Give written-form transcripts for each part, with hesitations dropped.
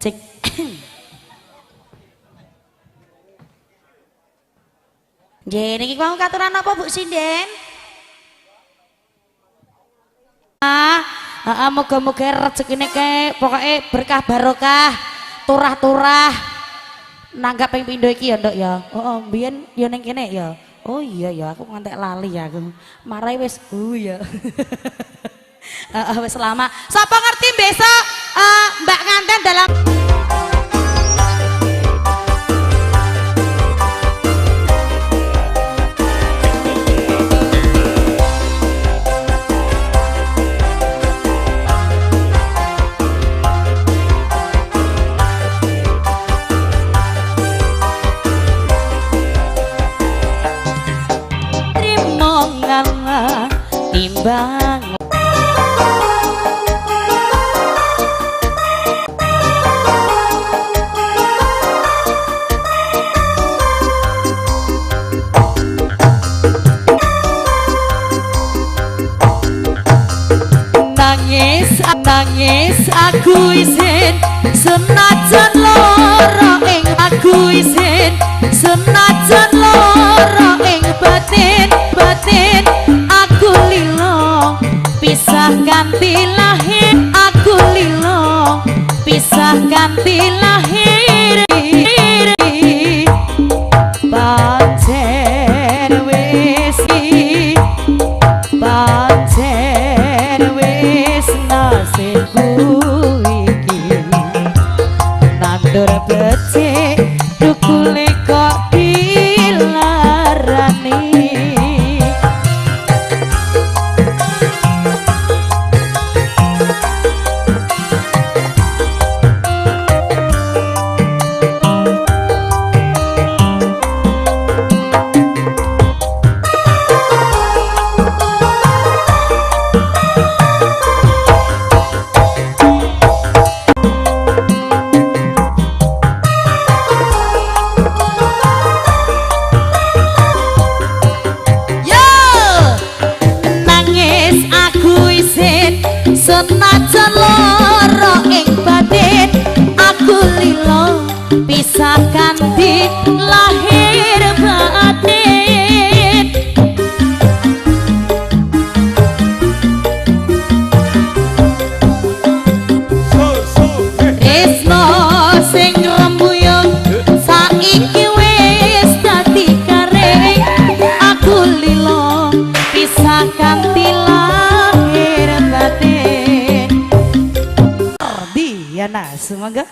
Cek. Nggih niki mau katuran apa Bu Sinden? Moga-moga rezekine ke pokoknya berkah barokah, turah-turah. Nanggap ping pindho iki ya, Nduk ya. Oh, mbiyen ya ning kene ya. Oh iya ya, aku ngantek lali ya aku. Marai wis ya. Wis lama. Sapa ngerti besok Mbak Nganten dalam timbang nangis aku isin senajan lara ing aku isin senajan lara ing batin aku lilo pisah ganti lahir aku lilo pisah ganti lahir pancen wis pancen wis nasibku iki nandur becik dukule kok dilarani. Senajan lara ing batin aku lilo pisah ganti lahir batin tresno sing rembuyung saiki wis dadi kareng aku lilo pisah ganti lahir batin. Ya nah, semoga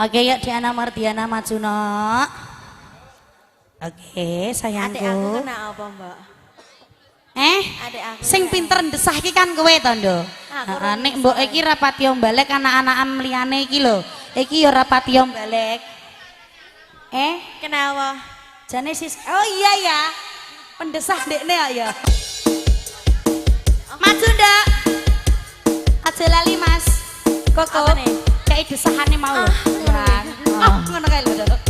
oke yuk Diana Mardiana maju nok. Oke sayangku. Adek aku kena apa mbak? Adek aku sing pinter ndesah iki kan kowe to Nduk. Nek mbok iki rapati balik anak-anakan liyane iki lho. Iki ya rapati balik. Kenapa? Jane sis. Oh iya ya. Pendesah ndekne ya. Maju Ndak. Aja lali Mas. Koko. Kayak desahane mau lho. Ngono kae lho Nduk.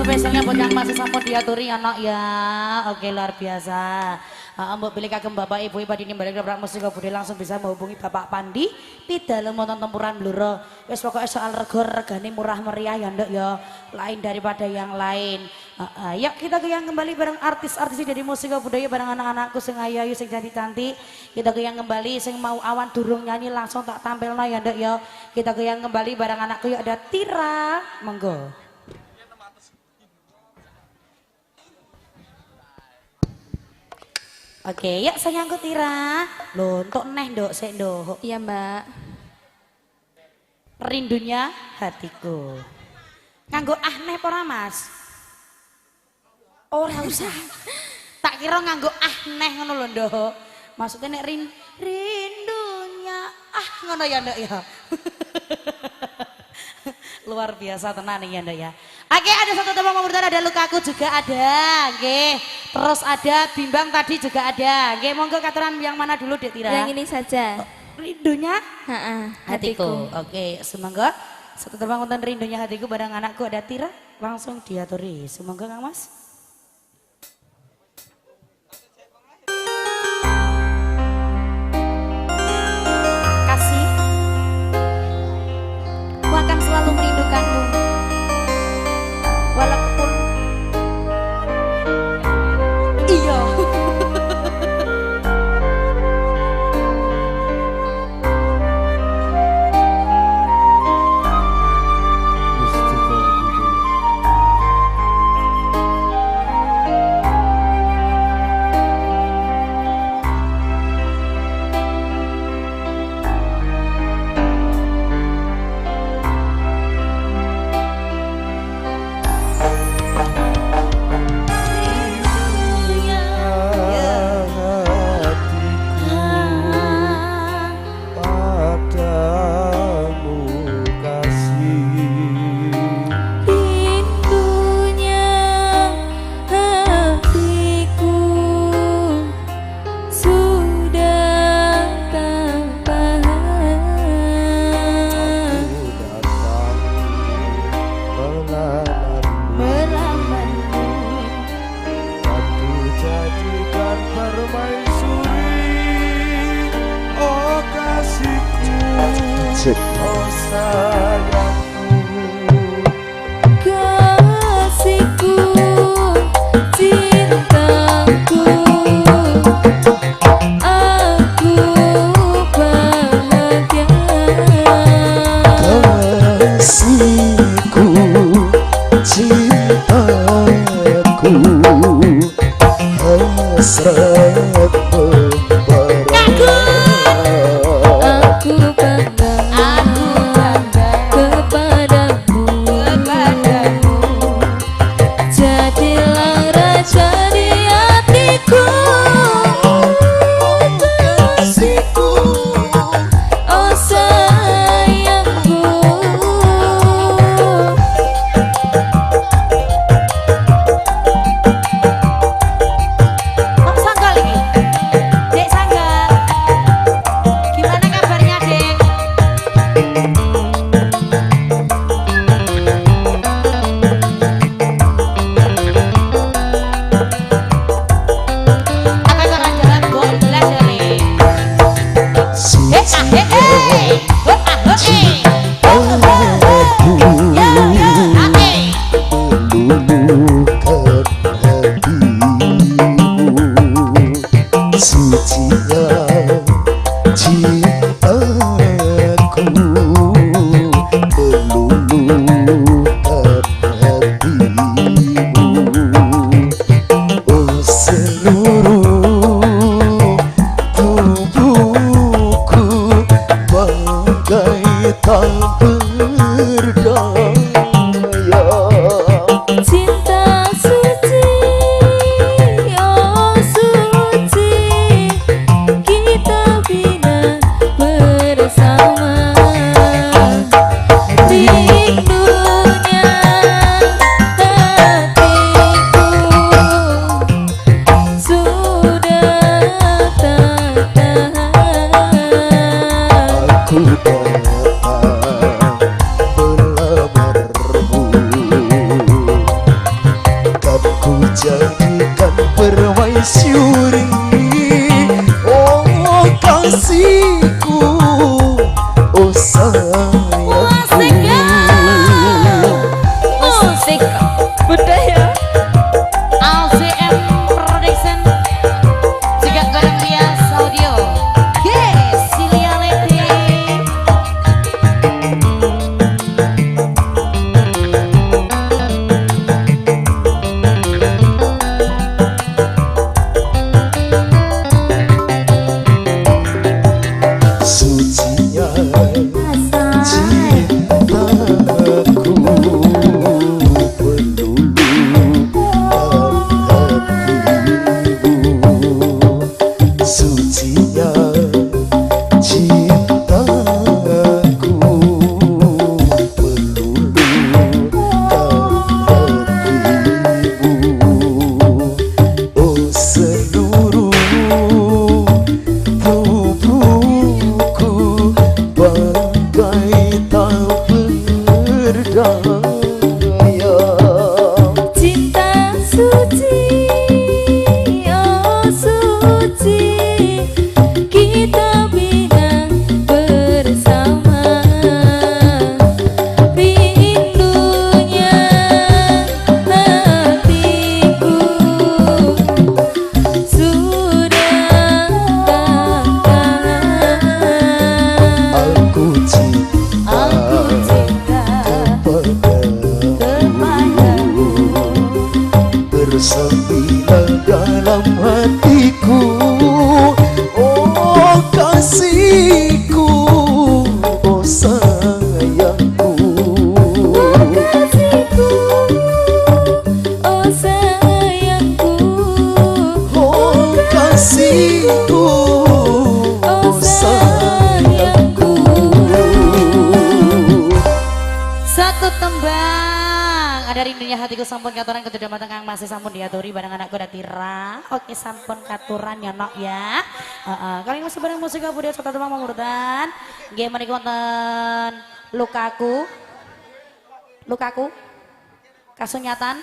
spesialnya buat yang masih sampun diaturi anak ya. Oke, luar biasa. Mbok pilih kagem Bapak Ibu badhe nimbali Gerak Musik Budhe langsung bisa menghubungi Bapak Pandi di dalam wonten tempuran Bluro. Wis pokoke soal regane murah meriah ya Nduk ya. Lain daripada yang lain. Yuk kita goyang kembali bareng artis-artis dari musik budaya bareng anak-anakku sing ayu sing cantik. Kita goyang kembali sing mau awan durung nyanyi langsung tak tampilno ya Nduk ya. Kita goyang kembali bareng anakku yuk ada Tira. Monggo. Oke, yuk saya nyangkut Tira. Loh, untuk neh Nduk, sik Nduk. Iya Mbak. Rindunya hatiku. Nganggo neh ora Mas? Ora usah. Tak kira nganggo neh ngono lho Nduk. Maksudnya nek rindunya ngono ya Nduk ya. Luar biasa tenan ya Nduk ya. Oke, ada satu teman pemberitahuan, ada Lukaku juga ada, oke. Terus ada Bimbang tadi juga ada, oke. Monggo kataran yang mana dulu Dek Tira? Yang ini saja. Rindunya hatiku. Oke, semoga satu teman konten rindunya hatiku bareng anakku ada Tira langsung diaturi. Semoga Kang Mas. Kasih, aku akan selalu merindukanmu. Walaupun iya Oh sayangku, kasihku, cintaku, aku bahagia. kasihku, cintaku, hasrat membara. Aku bangga. masyuri. Oh kasihku, oh sayangku. Musik budaya LCM Production juga bareng dia audio. Yes, Silia Lady. Sucinya cintaku sucinya cintaku meluluhkan hatimu. Oh seluruh tubuhku bagai tak berdaya. cinta suci, oh suci, kita bina bersama. Rindunya hatiku sudah Aku cinta kepadamu, bersembunyi dalam hatiku. Oh kasihku, oh sayangku. kasihku, oh sayangku, Oh kasihku, oh sayangku. Satu tembang ada rindunya hatiku sampun katuran ketujuh mateng kang masih sampun diaturi bareng anakku datira. Oke sampun katuran ya nok ya. Kali ini masih bareng musik budaya serta tembang mamurutan. Nggih menika wonten lukaku. Lukaku. Kasunyatan.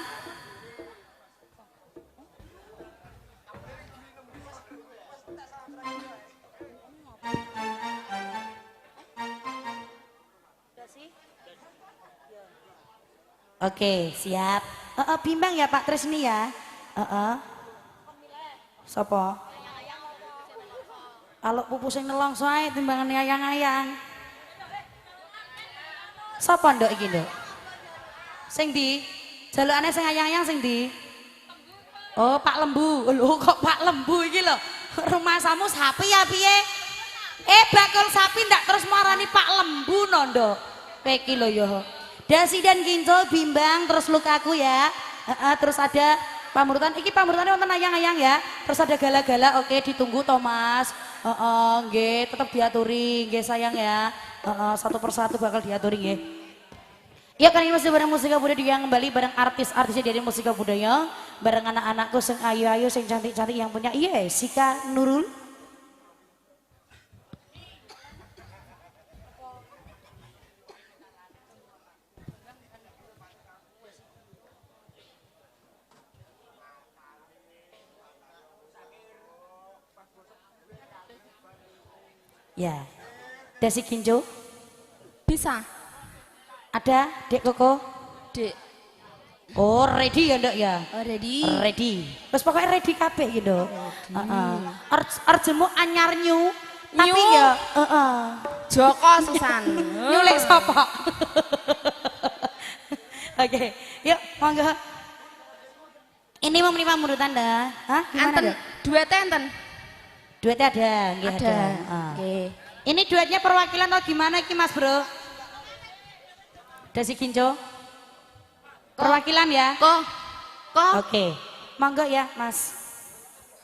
Oke, siap. Bimbang ya Pak Tresni ya. Sopo? Kalau pupu sing nelong sae timbangan ayang-ayang. Sopo nduk iki nduk? Sing ndi? Jalukane sing ayang-ayang sing ndi? Oh, Pak Lembu. Lho kok Pak Lembu iki lho. Rumah samu sapi ya piye? Bakul sapi ndak terus marani Pak Lembu no nduk. Peki lho ya. Dasi dan Kincul bimbang terus lukaku ya. Terus ada pamurutan. Iki pamurutannya wonten ayang-ayang ya. Terus ada gala-gala. Oke, ditunggu Thomas. Nggih, tetap diaturi nggih sayang ya. Satu persatu bakal diaturi nggih. Ya kan ini masih bareng musika budaya yang kembali bareng artis-artisnya dari musika budaya. Bareng anak-anakku sing ayu-ayu sing cantik-cantik yang punya Sika Nurul. Ya, Dasi Kinjo bisa. ada Dek Koko. Dek. Oh ready ya ndok ya. Oh, ready. Ready. Terus pokoknya ready kabeh gitu. Arjenmu anyar nyu. Tapi ya. Joko Susan. Nyulik sapa? Oke, yuk monggo. Ini mau menerima murutan dah. Hah? Gimana Enten Dok? duetnya enten. Duetnya ada, nggih ada. Oke. Ini duetnya perwakilan atau gimana iki Mas Bro? Dasi Kinjo. Perwakilan ya? Kok. Oke. Monggo ya Mas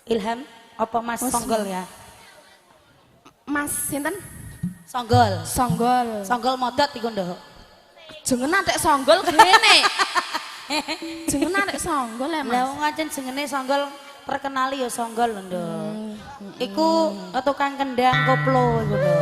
Ilham apa Mas Songgol ya? Mas sinten? Songgol. Songgol. Songgol modot iku nduk. Jenengan tek songgol kene. Jenengan tek songgol ya, Mas. Lah wong ancen jengene Songgol terkenali ya Songgol lho nduk. Iku tukang kendang koplo iku nduk.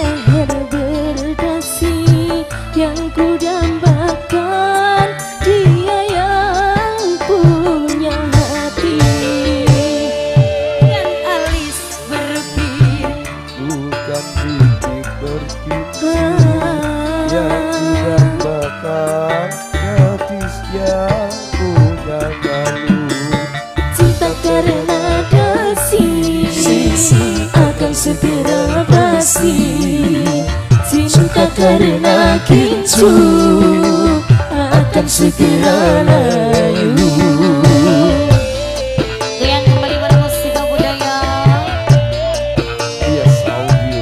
leher berdasi yang ku dambakan dia yang punya hati Yang alis berbir bukan bibir berkincu yang didambakan gadis yang punya malu. cinta karena dasi akan segera basi cinta karena kincu akan segera layu. yang kembali bermusik budaya Yes, audio.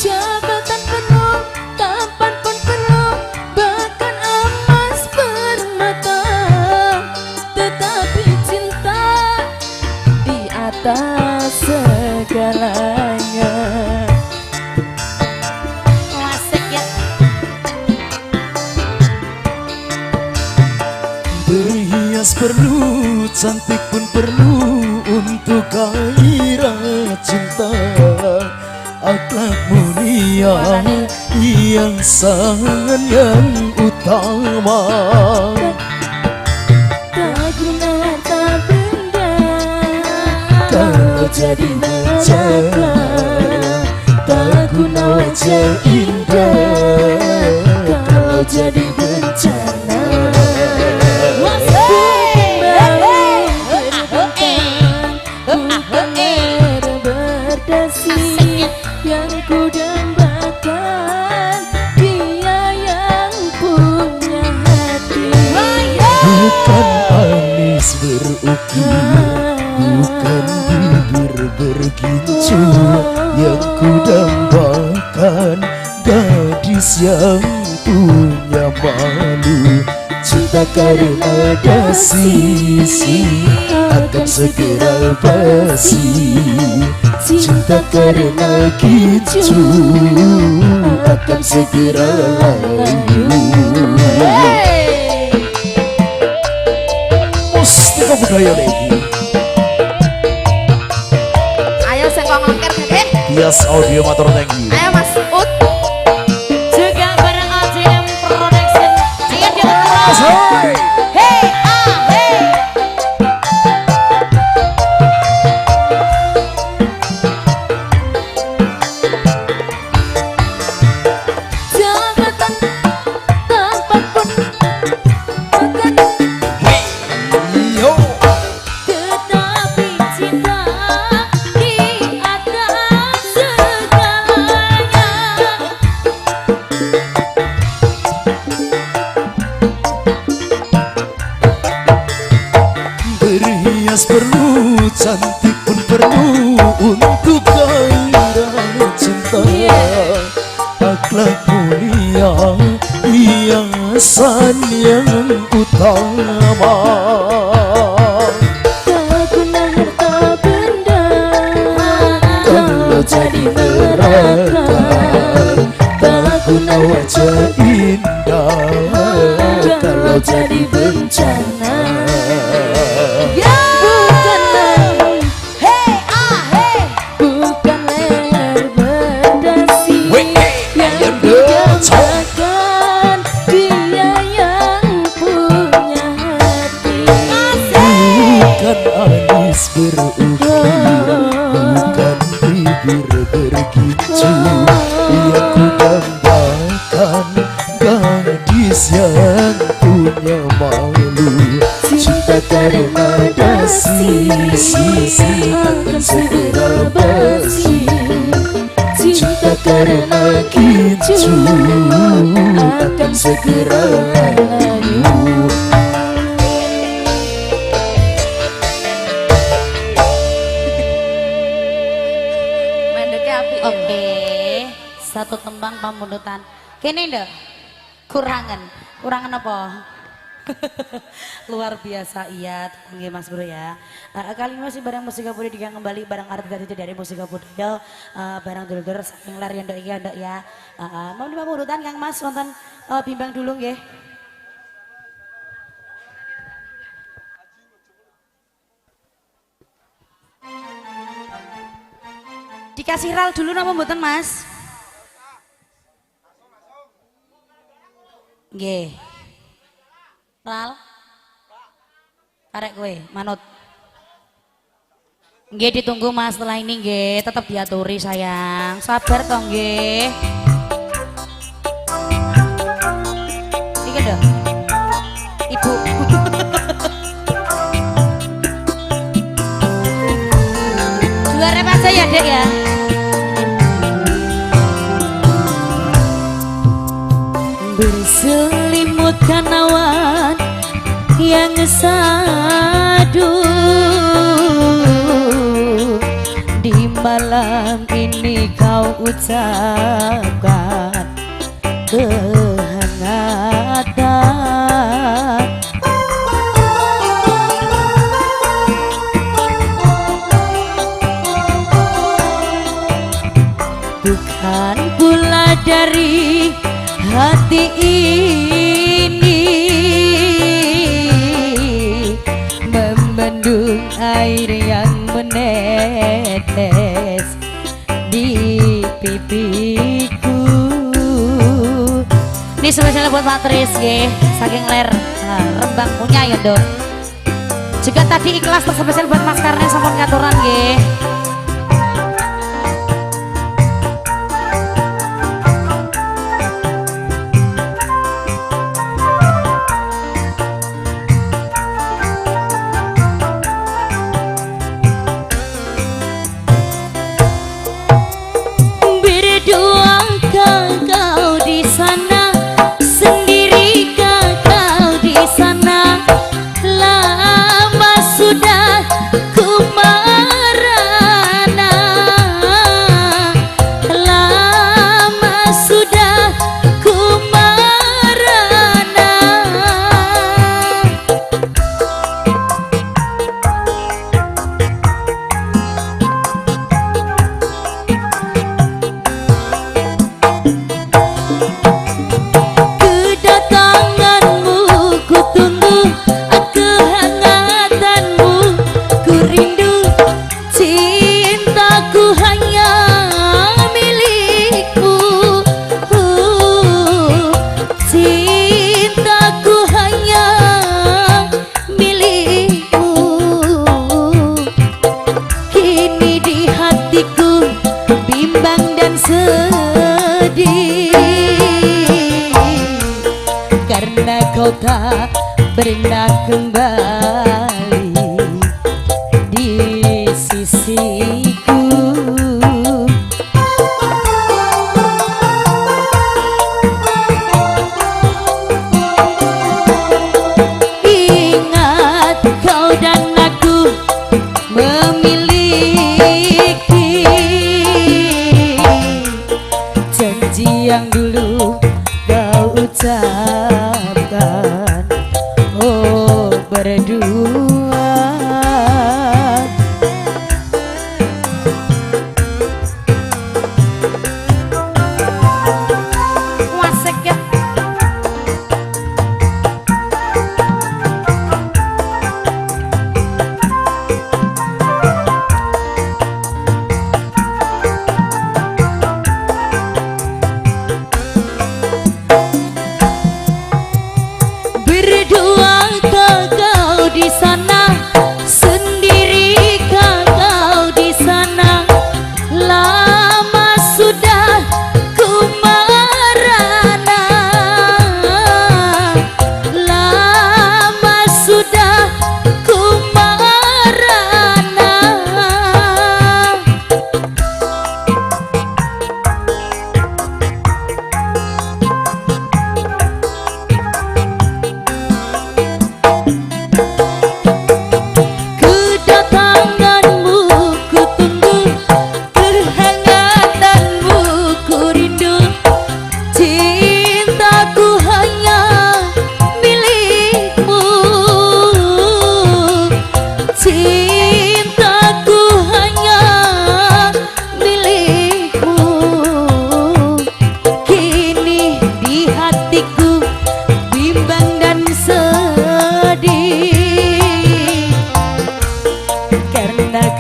Jabatan penuh, tampan pun penuh, bahkan emas permata. Tetapi cinta di atas segalanya. Asik ya. Berhias perlu, cantik pun perlu untuk gairah cinta. Akhlak mulia yang sangat yang utama. Tak guna harta benda Kalau jadi bencana, tak guna wajah indah kalau jadi bencana. Bukan leher berdasi yang ku dambakan dia yang punya hati. bukan alis berukir, bukan bibir bergincu yang ku dambakan gadis yang punya malu. Cinta karena dasi akan segera basi, cinta karena kincu akan segera layu. Mustika budaya lagi. Ayo sing kok ngongker Dek. Bias audio motor thank you. Ayo Mas Ut. Juga bareng AJM Production. Ayo diulang. Hey! Hey, ah, hey. Jabatan tampan pun bukan Yo! tetapi cinta di atas segalanya. Berhias perlu, cantik pun perlu untuk gairah cinta. Akhlak mulia, hiasan yang utama. Tak guna harta benda Kalau jadi neraka, tak guna wajah indah. Kalau jadi bencana, bukan leher, Hey, ah, hey. bukan leher berdasi yang didambakan dia yang punya hati. bukan alis berukir, bukan bibir bergincu yang ku dambakan gadis yang punya malu. Cinta karena dasi akan segera basi, cinta karena kincu akan segera layu. Mendeknya api. Oke. Satu tembang pamundutan. Kene ndak? Kurangan. Kurangan apa? Luar biasa iya, nggih Mas Bro ya. Kali ini masih barang musika budaya digang kembali barang artis dari musika budaya barang dulur-dulur saking lar ya ndok iki ya ndok ya. Mau nimbang urutan Kang Mas wonten bimbang dulu nggih. Dikasih ral dulu nama mboten Mas? Nggih. Ral. Arek kowe, manut. Nggih ditunggu Mas setelah ini nggih, tetap diaturi sayang. Sabar toh nggih. Iki lho. Ibu. Dua rep aja ya, Dek ya. Berselimutkan awan yang sadu di malam ini kau ucapkan kehangatan bukan pula dari hati ini membendung air yang menetes di pipiku. Ini spesial buat Pak Tris ya, saking ler Rembang punya ya dong. Juga tadi ikhlas spesial buat Mas Karne sampun katuran ya. Kau tak pernah kembali di sisiku. Ingat kau dan aku memiliki janji yang dulu kau ucapkan. Oh berdua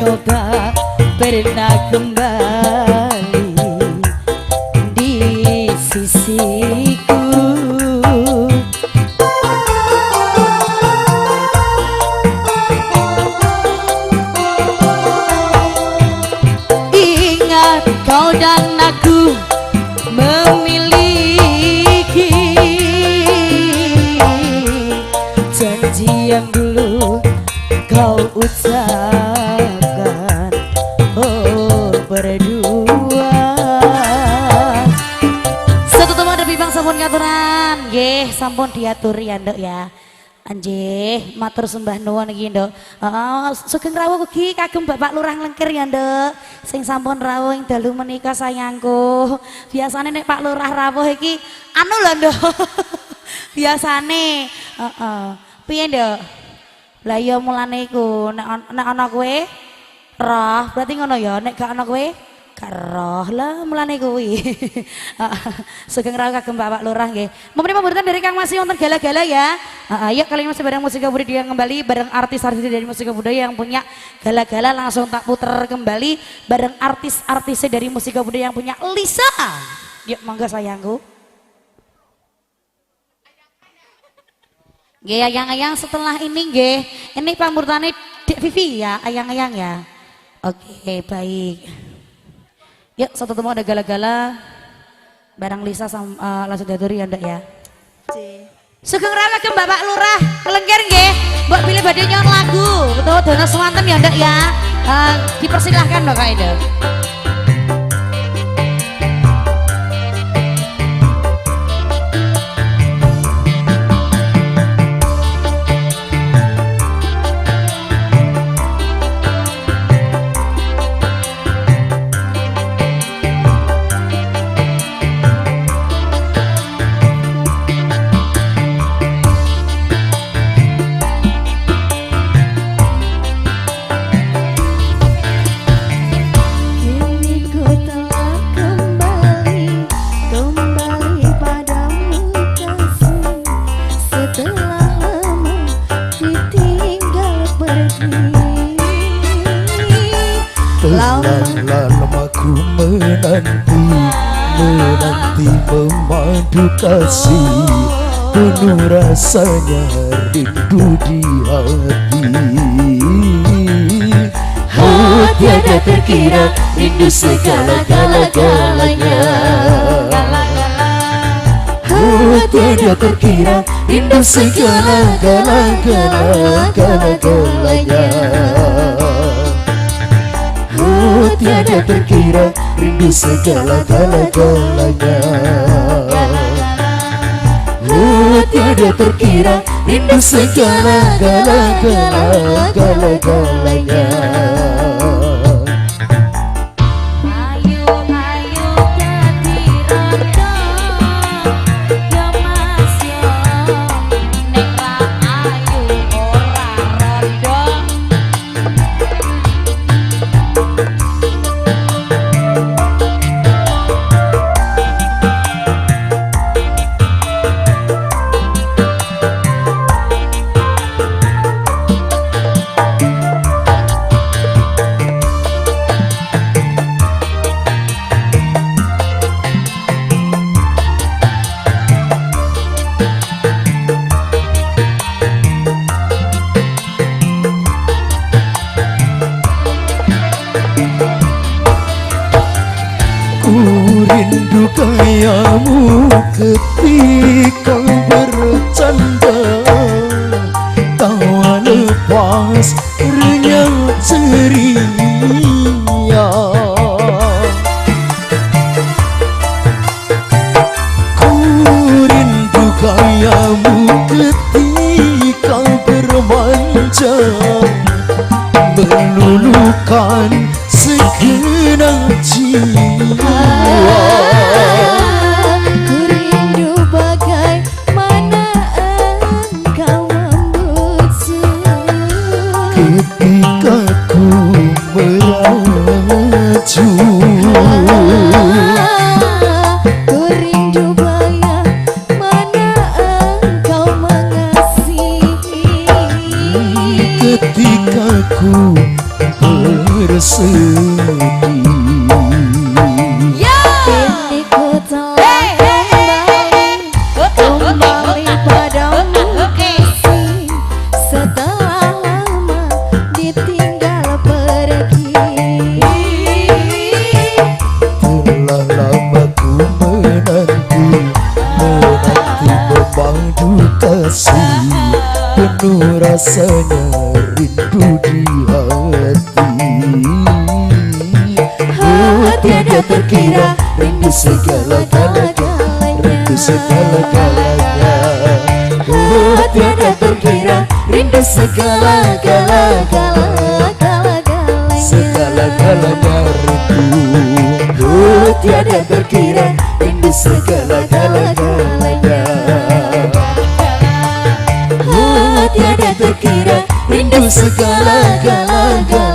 kau tak pernah kembali di sisiku. Ingat kau dan aku memiliki janji yang dulu kau ucapkan, oh berdua. Satu teman ada bibang sampun ngaturan, nggih sampun diaturi ya nduk ya. Anjih, matur sembah nuwun iki nduk. Sugeng rawuh ugi kagem Bapak Lurah Lengkir ya nduk. Sing sampun rawuh ing dalu menika sayangku. Biasane nek Pak Lurah rawuh iki anu lho nduk. Biasane, piye nduk? Lah iya mulane iku nek ana kowe roh, berarti ngono ya. Nek gak ana kowe gak roh lah mulane kuwi. Sugeng rawuh kagem Bapak Lurah nggih. Mumpuni pamuritan dari Kang Masih wonten gala-gala ya. Ayo kali ini masih bareng Musika Budaya kembali bareng artis-artis dari Musika Budaya yang punya gala-gala, langsung tak puter kembali bareng artis-artis dari Musika Budaya yang punya Lisa. Yuk mangga sayangku. Nggih ayang-ayang setelah ini nggih. Ini pamurtane Dek Vivi ya, ayang-ayang ya. Oke, baik. Yuk satu temu ada gala-gala barang Lisa sama langsung diaturi ya ndak ya. Sugeng rawuh ke Bapak Lurah Lengkir nggih. Mbok pilih badhe nyon lagu. Betul dono swanten ya ndak ya. Dipersilahkan Mbak Kaida. Lama ku menanti memadu kasih, penuh rasanya rindu di hati. Oh tiada terkira rindu segala-galanya. Oh tiada terkira rindu segala-galanya. Oh tiada terkira rindu segala-galanya. Oh tiada terkira rindu segala-galanya. Rindu gayamu ketika bercanda, tawa lepas renyah ceria. Ku rindu gayamu ketika bermanja, meluluhkan segenap jiwa. Ku rindu bagaimana engkau membujuk ketika ku merajuk. Ku rindu bagaimana engkau mengasihi Ketika ku bersedih. Ini ku telah kembali padamu kasih setelah lama ditinggal pergi. Telah lama ku menanti memandu kasih, penuh rasanya rindu di hati. Oh tiada terkira rindu segala-galanya, rindu segala-galanya. Oh tiada terkira rindu segala-galanya, segala-galanya rindu. Oh tiada terkira rindu segala-galanya. Oh tiada terkira rindu segala-galanya.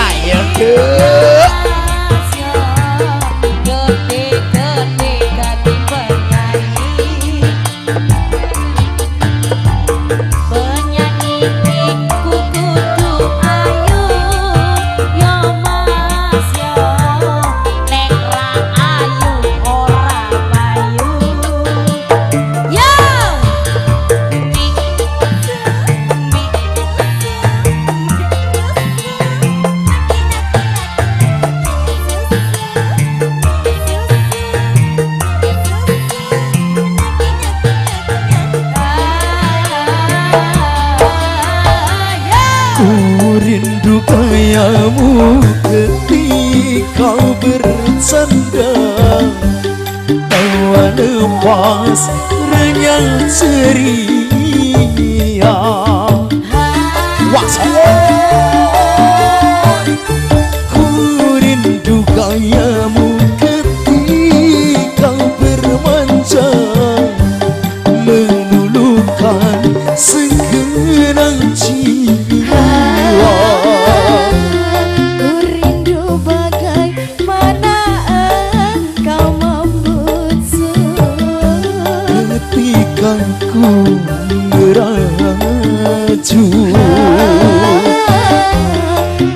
Ayo dek. Rindu gayamu ketika bercanda, tawa lepas renyah ceria. Ku rindu gayamu ketika bermanja, meluluhkan segenap jiwa. Ku rindu bagaimana engkau membujuk Ketika ku meraju,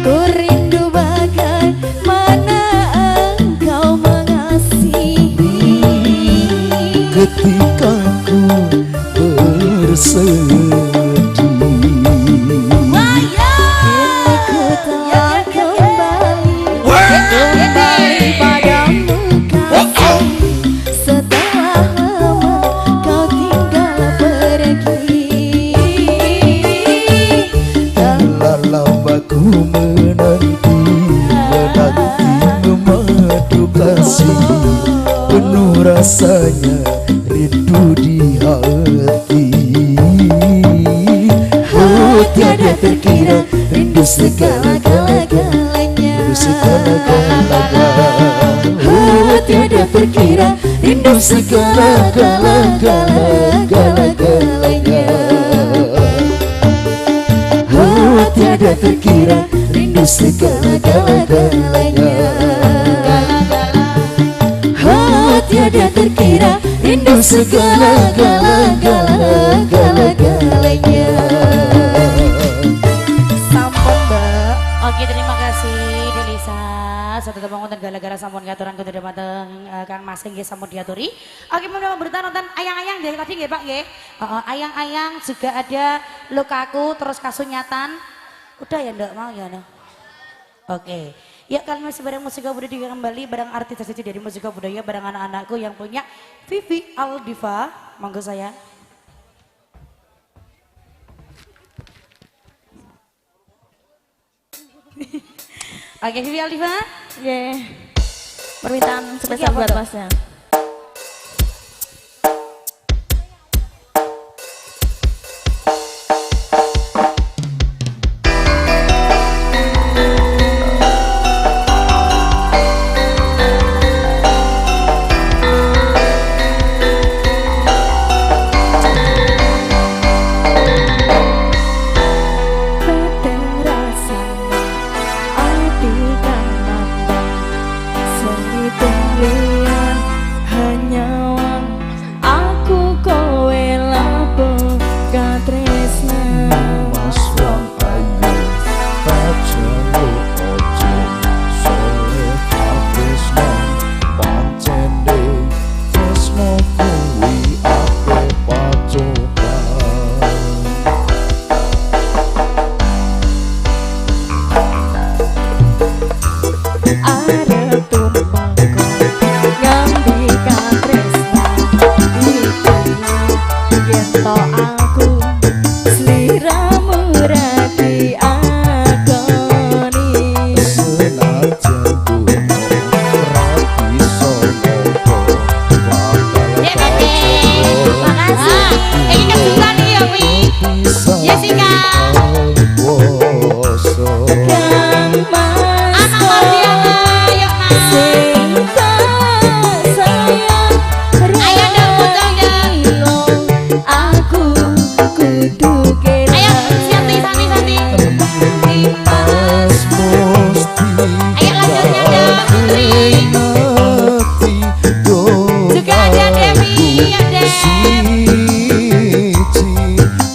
ku rindu bagaimana engkau mengasihi ketika ku bersedih. Ku telah kembali padamu kasih setelah lama kau tinggal pergi. Telah lama ku menanti memadu kasih, penuh rasanya rindu di hati. Oh tiada terkira rindu segala-galanya, rindu segala-galanya. Oh tiada terkira rindu segala-galanya. Oh tiada terkira rindu segala-galanya. Oh tiada terkira rindu segala-galanya. Sampun Mbak. Oke, terima kasih Delisa. Satu tepung konten gara-gara sampun ngaturan kudu mateng Kang Mas nggih sampun diaturi. Oke, mau bertahan nonton ayang-ayang dari tadi nggih Pak nggih. Ayang-ayang juga ada lukaku terus kasunyatan. Udah ya ndak mau ya no. Oke. Ya kalian masih bareng Musika Budaya kembali bareng artis tersuci dari Musika Budaya bareng anak-anakku yang punya Vivi Aldiva. Monggo saya. Oke, Vivi Aldiva. Permintaan spesial Apa buat tuh? Masnya.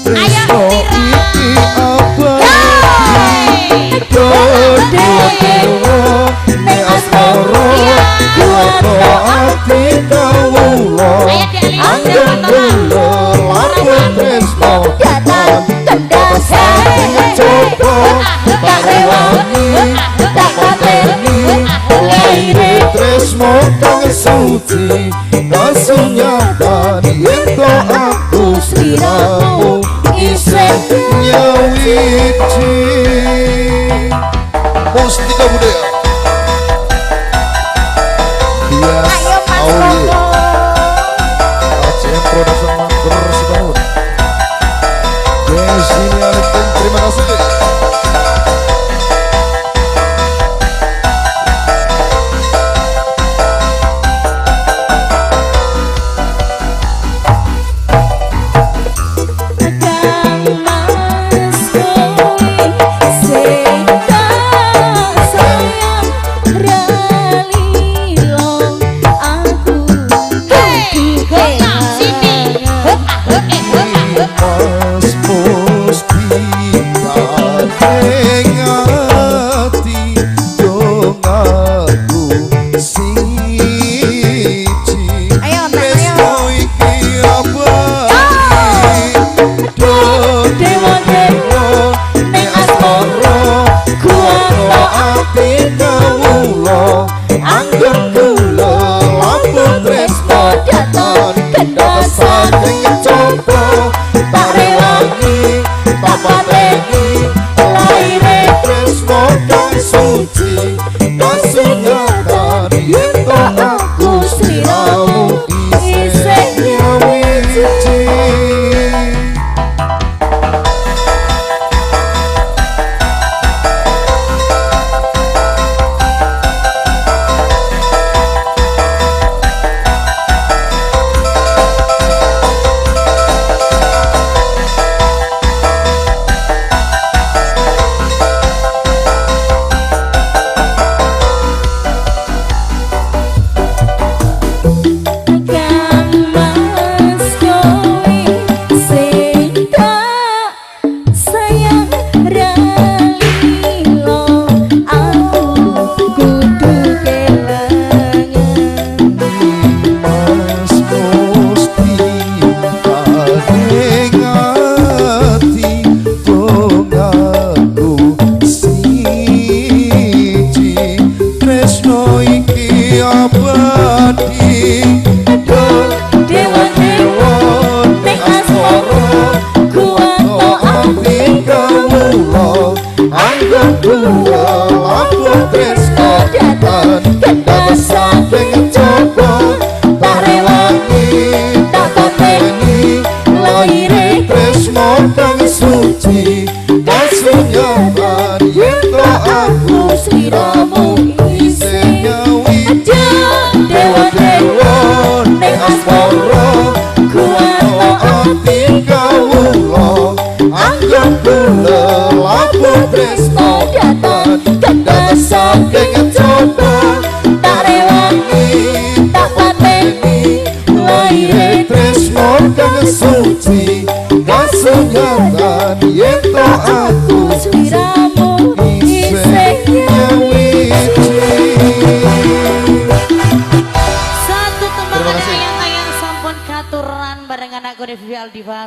tresno iki abadi dewa nek asmara kuwato ati kawula anggap kula laku tresno datang kendasane coba tak rewangi tak pateni laire tresno kang suci kasunyatan yen to aku sliramu isih nyawiji Mustika Budaya Bias Aulie ACM Production Manggur Setahun Desi Alipin terima kasih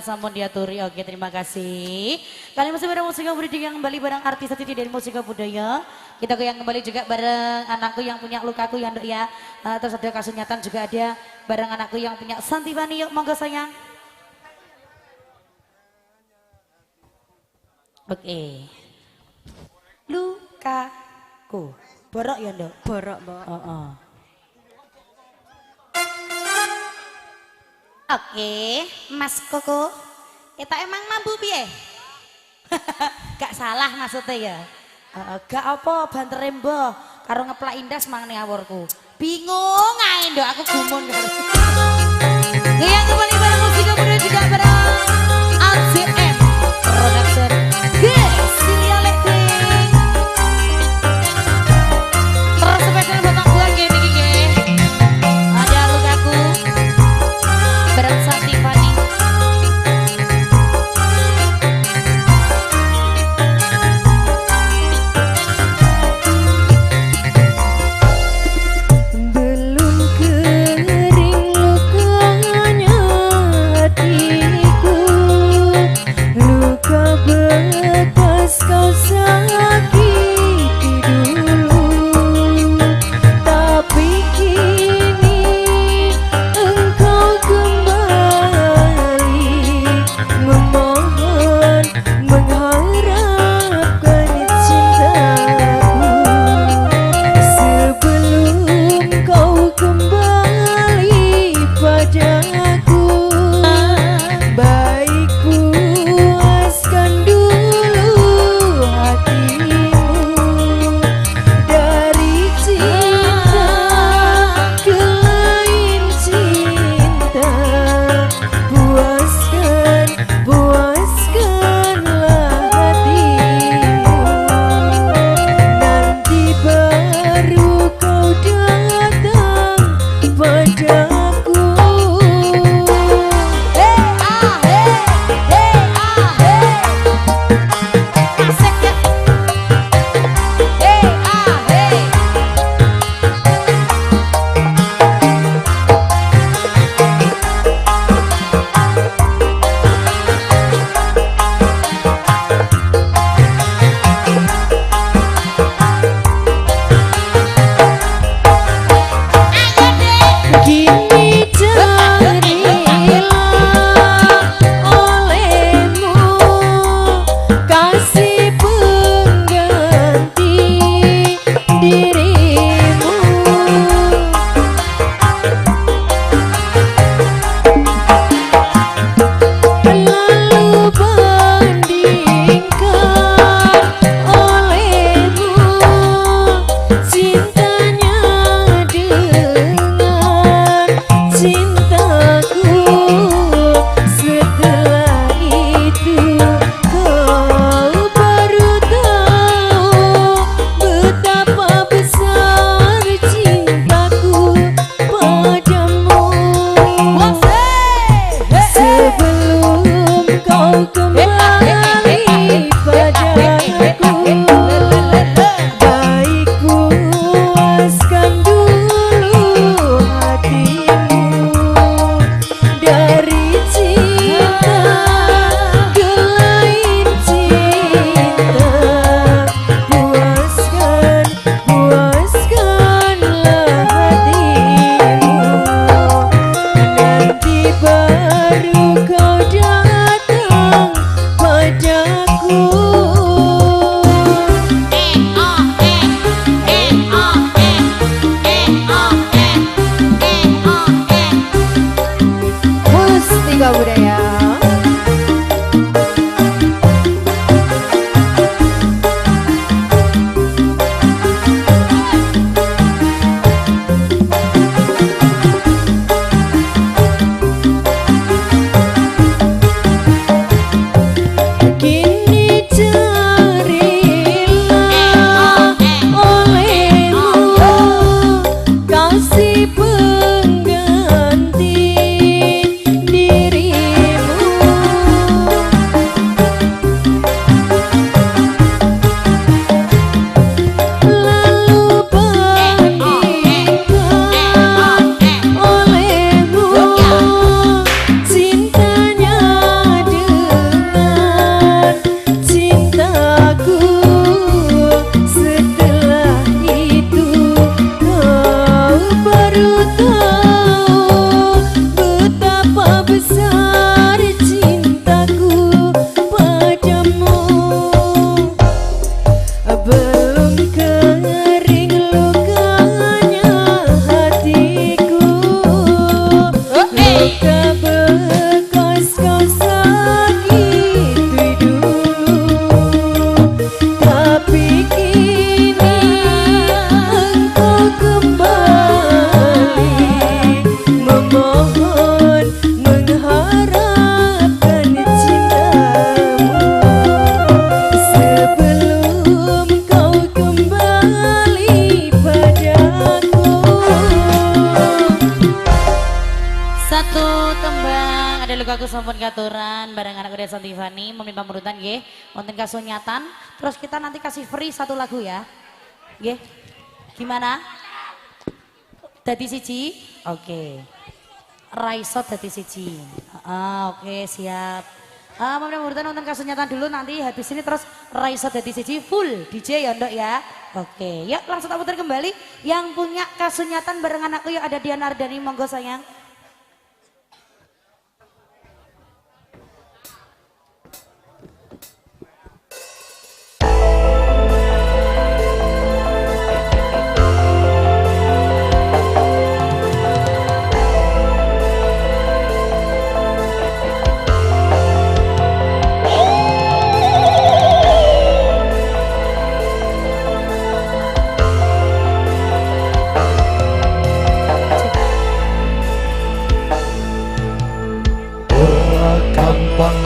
sampun diaturi. Oke, terima kasih. Kali masih bareng Mustika Budaya yang kembali bareng artis Titi dari Mustika Budaya. Kita yang kembali juga bareng anakku yang punya lukaku ya Nduk ya. Terus ada Kasunyatan juga ada bareng anakku yang punya Santivani. Yuk monggo sayang. Oke. Lukaku. Borok ya Nduk? Borok, Mbak. Oke, Mas Koko, kita emang mampu piye? Gak salah maksudnya ya. Gak apa banter rembo karo ngeplak indas mangne awurku. Bingung ae nduk aku gumun karo. Yang kembali bareng Mustika Budaya juga bareng ACM Production. Guys, Silya Leti. Terus spesial buat aku lagi niki nggih. Ada lukaku. Bareng Santivani. Duka Budaya. Aku sampun katuran bareng anak Desa Tiffany memimpin pamurutan nggih wonten kasunyatan terus kita nanti kasih free satu lagu ya. Nggih. Gimana? Dadi siji? Oke. Raisot dadi siji. Oke, siap. Memimpin pamurutan wonten kasunyatan dulu nanti habis ini terus Raisot dadi siji full DJ ya, Ndok ya. Oke, ya langsung tak putar kembali yang punya kasunyatan bareng anakku yang ada Diana Ardani monggo sayang.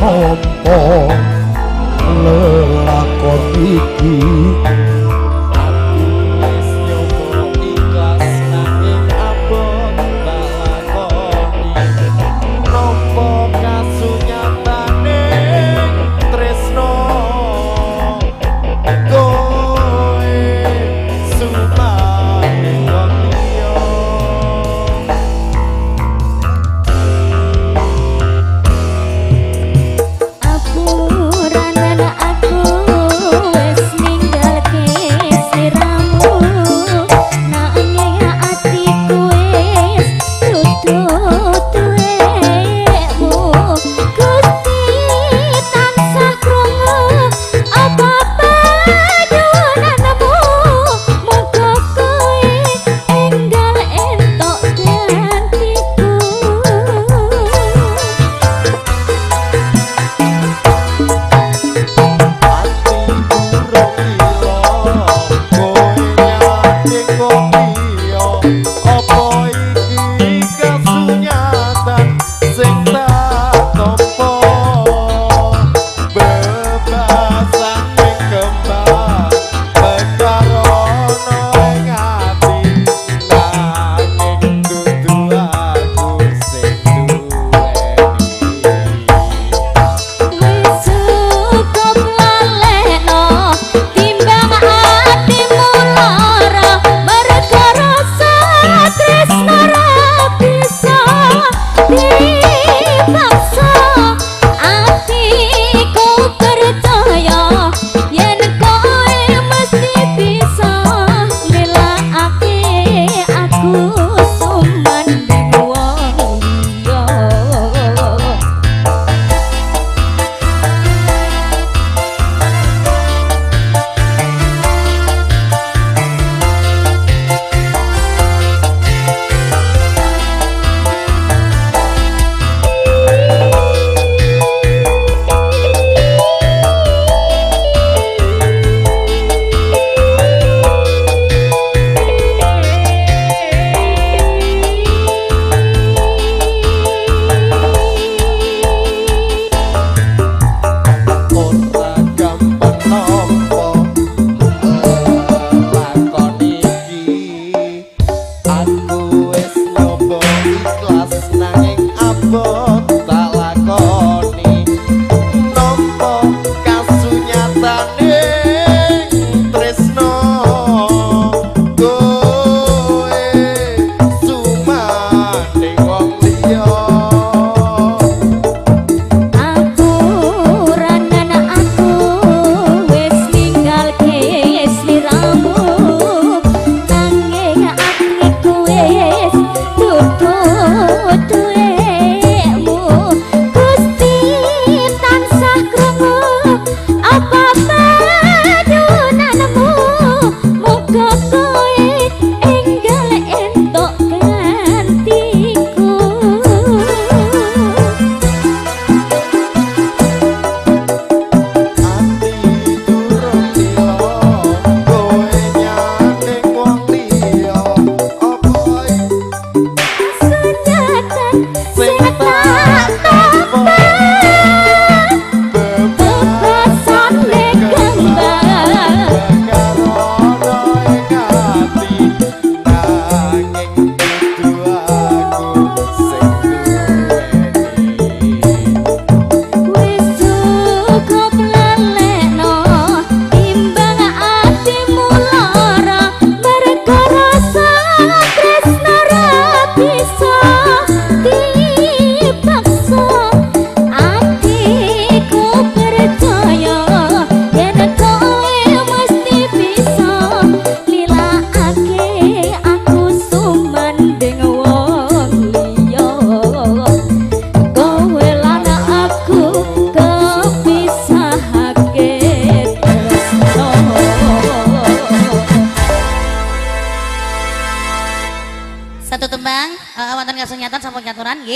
Nampa lelakon iki wis nyoba ikhlas nanging abot tak lakoni nampa kasunyatane tresno kowe sumane wong liya Aku wes ninggalke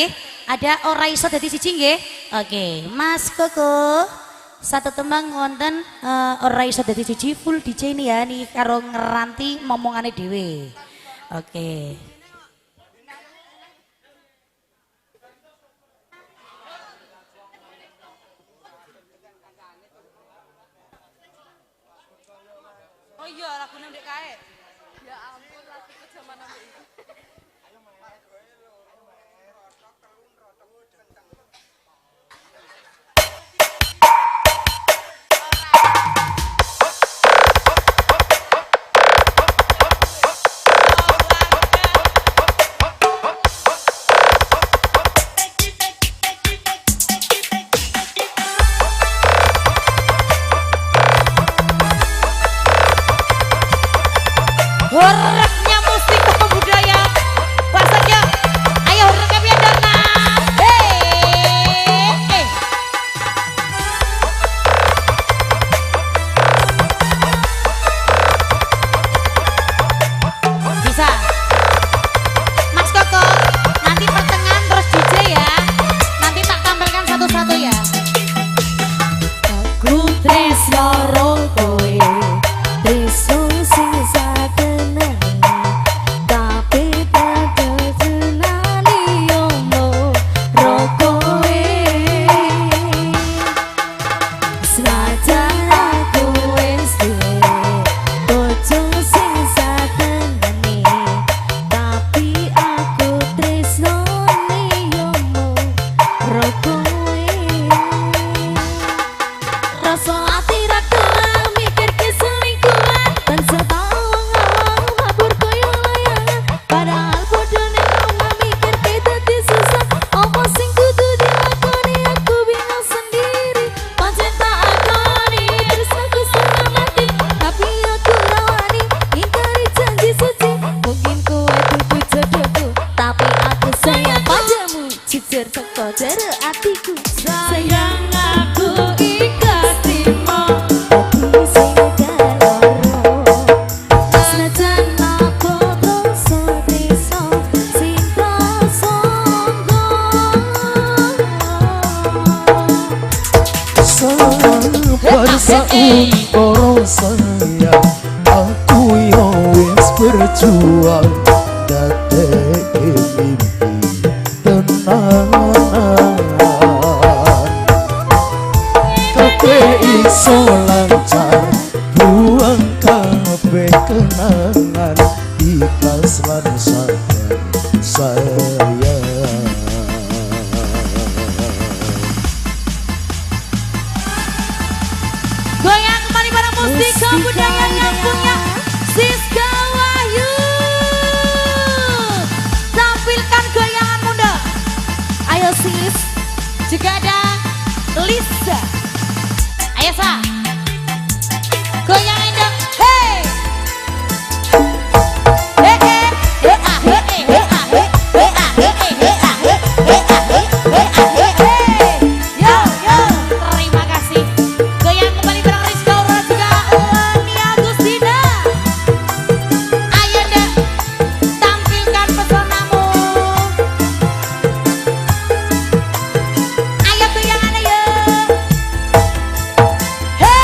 nggih. Ada ora iso dadi siji nggih. Oke, Mas Koko. Satu tembang wonten ora iso dadi siji full DJ ini ya nih karo ngeranti momongane dhewe. Oke. Oh iya lagune ndek kae. Ya ampun, lagu zaman ambek iki. Horreknya musik budaya. Bahasanya ayo horreknya pian dong Mas. Hei. Bisa. Mas Koko, nanti pertengahan terus DJ ya. Nanti tak tampilkan satu-satu ya. Aku tresno karo kowe, tresno sing sakenane, tapi padha senani ombo ro kowe. Senajan aku wis duwe bojo sing sakenane, tapi aku tresnane ombo ro kowe. Rasa ati ra kenal mikir keselingkuhan, dan setawang-awang mabur koyo layangan. Padahal bodone omah mikir dadi susah, apa sing kudu dilakoni aku bingung sendiri. Pancen tak akoni terus aku setengah mati, tapi aku rawani ingkari janji suci. Mungkin kowe kudu jodohku, tapi aku sayang padamu. Jujur teko jero atiku, sayang aku ikhlas trimo, tapi sing kaloro. Senajan lapo rasa tresno sing prasangka. Sabar saumpara sayang, aku yo wis berjuang dadeke mimpi tenanan. Kabeh iso lancar, buang kabeh kenangan, ikhlas lan sabar sayang. Goyang kembali para musik kebudayaan yang punya Siska Wahyu. Tampilkan goyangan muda. Ayo Sis. Juga ada Lisa. Ayo Sa. Goyang dong. Hey. Hey hey. Hey ah hey hey hey ah hey hey ah hey hey hey ah hey hey ah hey hey ah hey hey. Yo yo. Terima kasih. Goyang kembali bareng Rizka Aura juga Nia Agustina. Ayo Ndak, tampilkan pesonamu. Ayo goyangan ayo. Hey.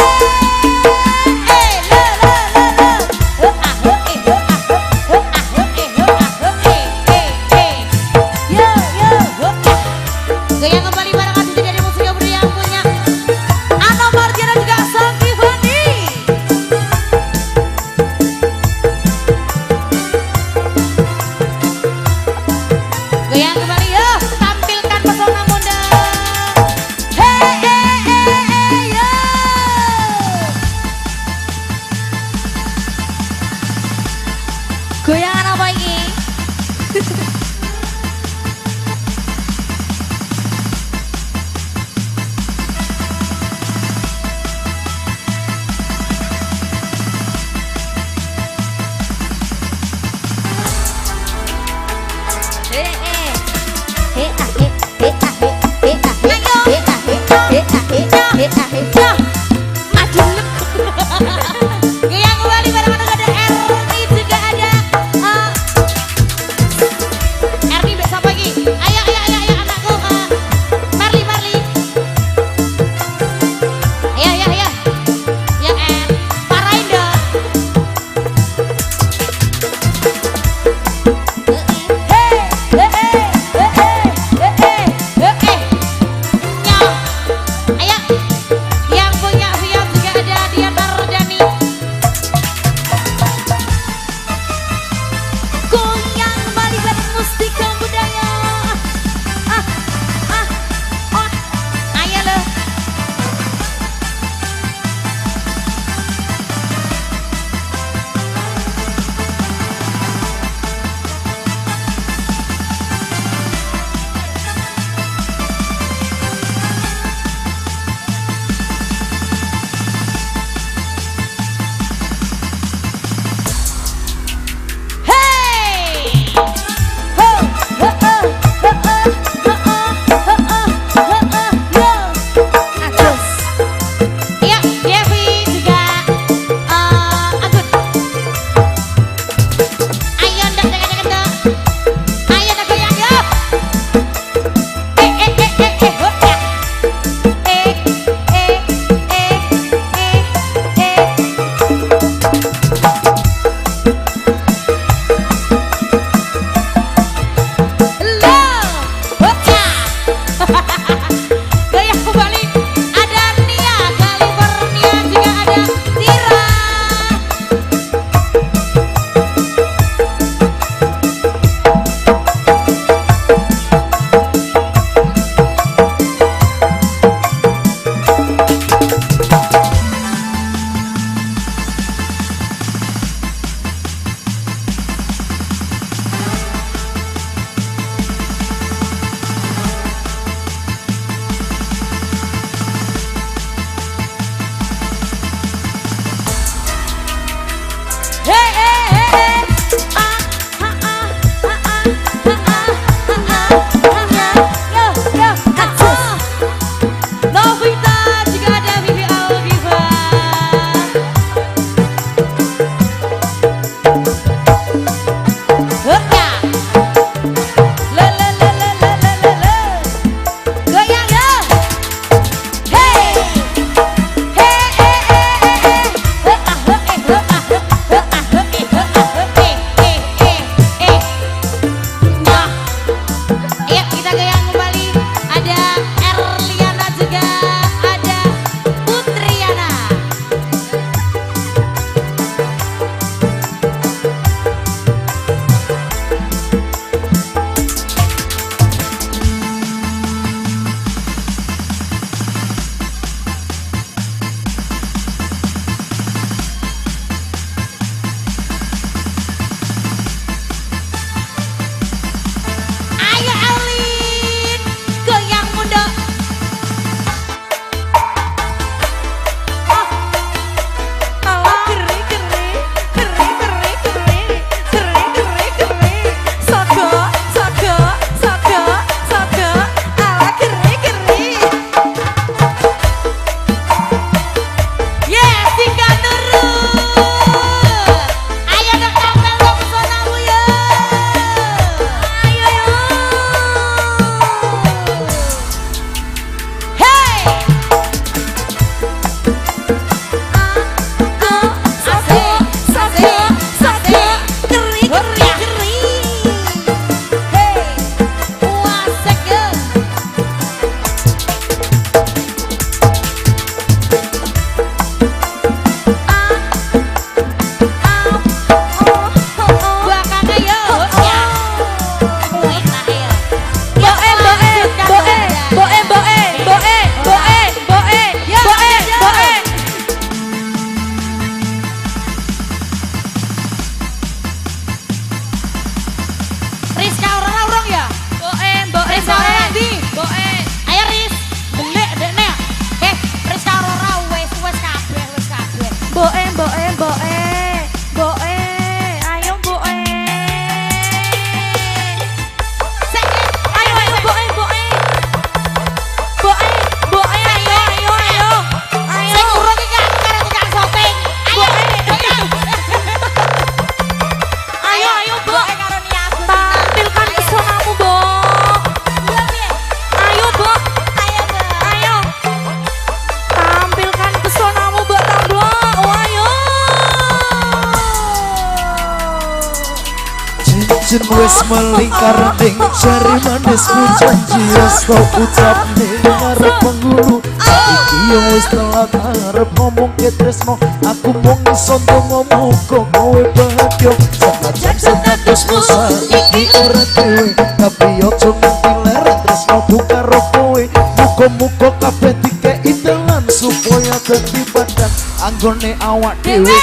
Jin wis melingkar ning jari manisku janji wis tau ucap ning ngarep penghulu saiki yo wis telat arep ngomong ke tresno aku mung iso ngomong kok kowe bahagia senajan statusmu saiki ora duwe tapi yo nganti leren tresno buka ro kowe muga-muga kabeh dikeki telan supaya dadi badan anggone awak dhewe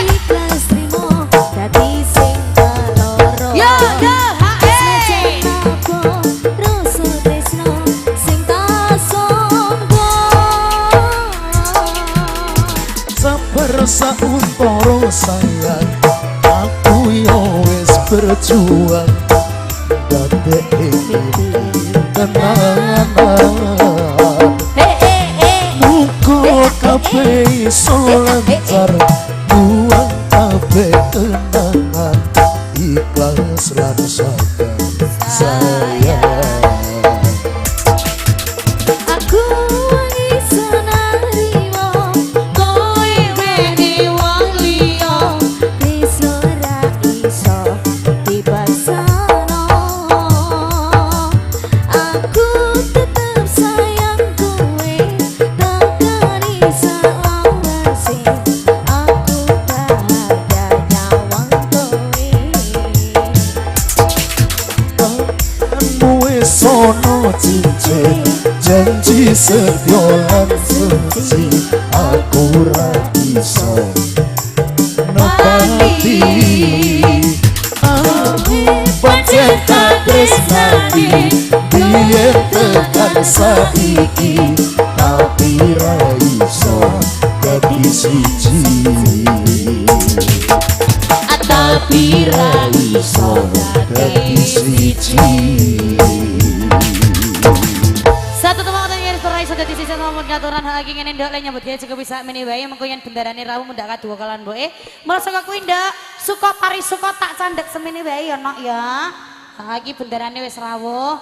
Ikhlas trimo dadi sing kaloro. Yo yo Senajan aku rasa tresno sing tak sangka. sabar sauntara sayang aku yo wis berjuang dadekne kenangan muga kabeh iso lancar buang kabeh kenangan ikhlas lan sabar sayang Aku iso narimo kowe weni wong liya wis ora iso dipaksano. Aku tetep sayang kowe takani sawase aku bahagia nyawang kowe. tanganmu wis ono cincin janji setia lan suci aku ra iso nepati aku pancen tak tresnani biyen tekan saiki tapi ra iso dadi siji tapi ra iso dadi siji Satu teman teman yang serai sudah di sisi ngomong ngaturan hal lagi ngene ndok le nyambut gawe juga bisa meni wae mengko yen bendarane rawuh mundak kadua kalan boe. Masa kuwi ndak suka pari suka tak candek semene wae ya nok ya. Saiki bendarane wis rawuh.